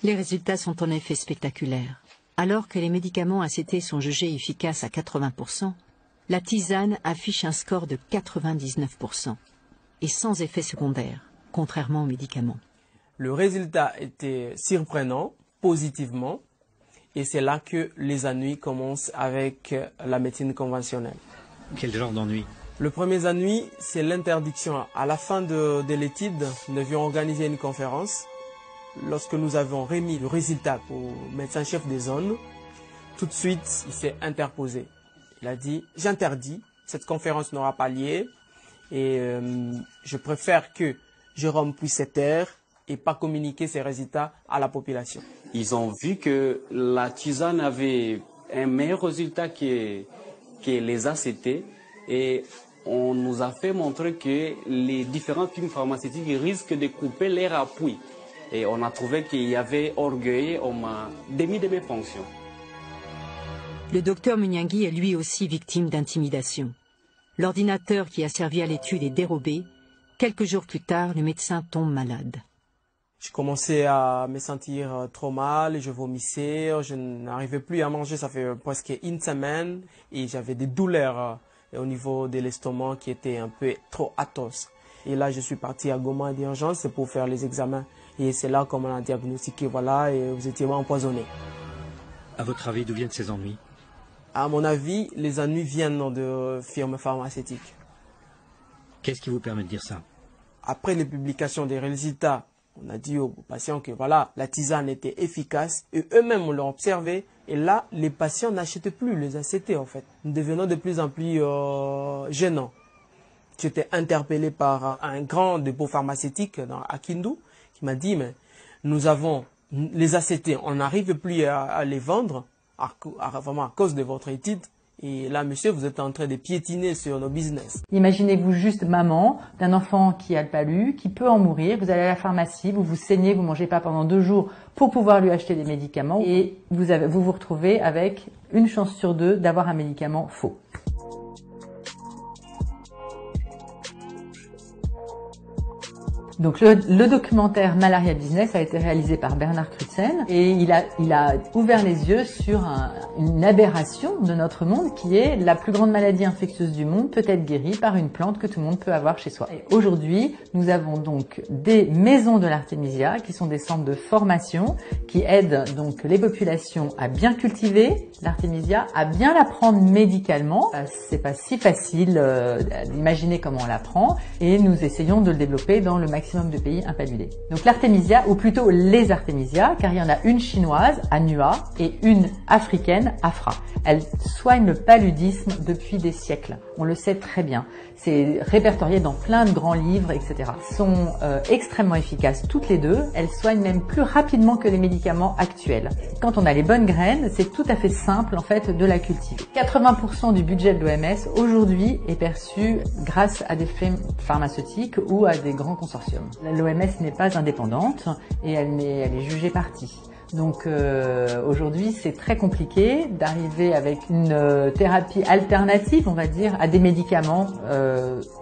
Les résultats sont en effet spectaculaires. Alors que les médicaments ACT sont jugés efficaces à 80%, la tisane affiche un score de 99% et sans effet secondaire, contrairement aux médicaments. Le résultat était surprenant, positivement, et c'est là que les ennuis commencent avec la médecine conventionnelle. Quel genre d'ennui? Le premier ennui, c'est l'interdiction. À la fin de l'étude, nous devions organiser une conférence. Lorsque nous avons remis le résultat au médecin-chef des zones, tout de suite, il s'est interposé. Il a dit « J'interdis, cette conférence n'aura pas lieu et je préfère que Jérôme puisse se taire et pas communiquer ses résultats à la population. » Ils ont vu que la tisane avait un meilleur résultat que les ACT et on nous a fait montrer que les différentes firmes pharmaceutiques risquent de couper leur appui. Et on a trouvé qu'il y avait orgueil, on m'a démis de mes fonctions. Le docteur Munyangui est lui aussi victime d'intimidation. L'ordinateur qui a servi à l'étude est dérobé. Quelques jours plus tard, le médecin tombe malade. Je commençais à me sentir trop mal, je vomissais, je n'arrivais plus à manger, ça fait presque une semaine. Et j'avais des douleurs au niveau de l'estomac qui étaient un peu trop atroces. Et là, je suis parti à Goma d'urgence pour faire les examens. Et c'est là qu'on m'a diagnostiqué, voilà, et vous étiez empoisonné. À votre avis, d'où viennent ces ennuis? À mon avis, les ennuis viennent de firmes pharmaceutiques. Qu'est-ce qui vous permet de dire ça? Après les publications des résultats, on a dit aux patients que voilà, la tisane était efficace et eux-mêmes l'ont observé. Et là, les patients n'achètent plus les ACT en fait. Nous devenons de plus en plus gênants. J'étais interpellé par un grand dépôt pharmaceutique à Kindu qui m'a dit mais nous avons les ACT, on n'arrive plus à les vendre vraiment à cause de votre étude. Et là, monsieur, vous êtes en train de piétiner sur nos business. Imaginez-vous juste maman d'un enfant qui a le palu, qui peut en mourir. Vous allez à la pharmacie, vous vous saignez, vous mangez pas pendant 2 jours pour pouvoir lui acheter des médicaments. Et vous vous retrouvez avec une chance sur 2 d'avoir un médicament faux. Donc le documentaire Malaria Business a été réalisé par Bernard Crutzen et il a ouvert les yeux sur une aberration de notre monde qui est la plus grande maladie infectieuse du monde peut être guérie par une plante que tout le monde peut avoir chez soi. Aujourd'hui, nous avons donc des maisons de l'artémisia qui sont des centres de formation qui aident donc les populations à bien cultiver l'artémisia, à bien la prendre médicalement. C'est pas si facile d'imaginer comment on la prend et nous essayons de le développer dans le maximum de pays impaludés. Donc l'artémisia, ou plutôt les artémisia, car il y en a une chinoise, Anua, et une africaine, Afra. Elles soignent le paludisme depuis des siècles. On le sait très bien. C'est répertorié dans plein de grands livres, etc. Elles sont extrêmement efficaces toutes les deux. Elles soignent même plus rapidement que les médicaments actuels. Quand on a les bonnes graines, c'est tout à fait simple en fait de la cultiver. 80% du budget de l'OMS aujourd'hui est perçu grâce à des firmes pharmaceutiques ou à des grands consortiums. L'OMS n'est pas indépendante et elle est jugée partie. Donc aujourd'hui, c'est très compliqué d'arriver avec une thérapie alternative, on va dire, à des médicaments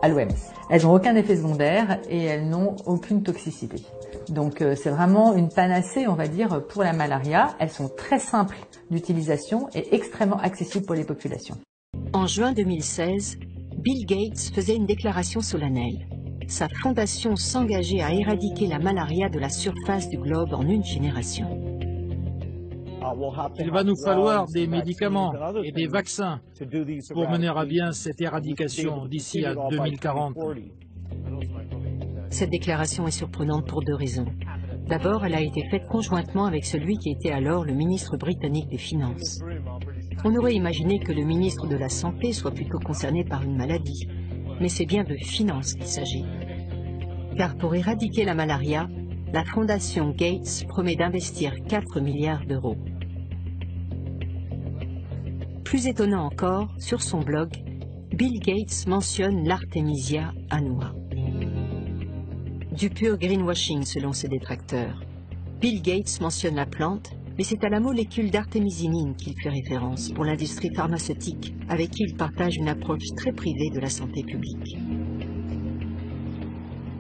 à l'OMS. Elles n'ont aucun effet secondaire et elles n'ont aucune toxicité. Donc c'est vraiment une panacée, on va dire, pour la malaria. Elles sont très simples d'utilisation et extrêmement accessibles pour les populations. En juin 2016, Bill Gates faisait une déclaration solennelle. Sa fondation s'engageait à éradiquer la malaria de la surface du globe en une génération. Il va nous falloir des médicaments et des vaccins pour mener à bien cette éradication d'ici à 2040. Cette déclaration est surprenante pour 2 raisons. D'abord, elle a été faite conjointement avec celui qui était alors le ministre britannique des Finances. On aurait imaginé que le ministre de la Santé soit plutôt concerné par une maladie, mais c'est bien de finances qu'il s'agit. Car pour éradiquer la malaria, la fondation Gates promet d'investir 4 milliards d'euros. Plus étonnant encore, sur son blog, Bill Gates mentionne l'artémisia annua. Du pur greenwashing selon ses détracteurs. Bill Gates mentionne la plante, mais c'est à la molécule d'artémisinine qu'il fait référence pour l'industrie pharmaceutique avec qui il partage une approche très privée de la santé publique.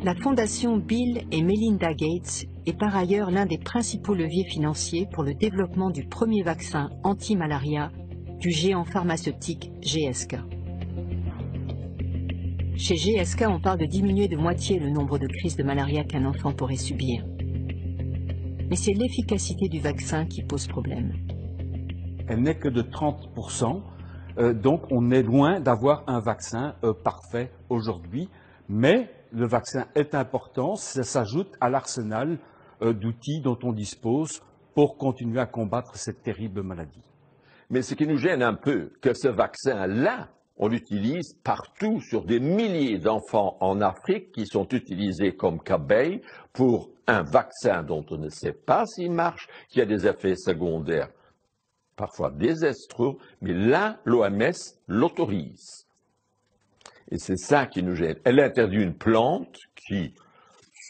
La fondation Bill et Melinda Gates est par ailleurs l'un des principaux leviers financiers pour le développement du premier vaccin anti-malaria du géant pharmaceutique GSK. Chez GSK, on parle de diminuer de moitié le nombre de crises de malaria qu'un enfant pourrait subir. Mais c'est l'efficacité du vaccin qui pose problème. Elle n'est que de 30%, donc on est loin d'avoir un vaccin parfait aujourd'hui, mais le vaccin est important, ça s'ajoute à l'arsenal d'outils dont on dispose pour continuer à combattre cette terrible maladie. Mais ce qui nous gêne un peu, que ce vaccin-là, on l'utilise partout sur des milliers d'enfants en Afrique qui sont utilisés comme qu'abeilles pour un vaccin dont on ne sait pas s'il marche, qui a des effets secondaires parfois désastreux, mais là, l'OMS l'autorise. Et c'est ça qui nous gêne. Elle interdit une plante qui,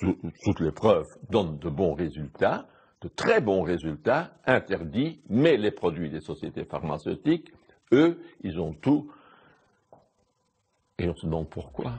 sous toutes les preuves, donne de bons résultats, de très bons résultats, interdit, mais les produits des sociétés pharmaceutiques, eux, ils ont tout. Et on se demande pourquoi.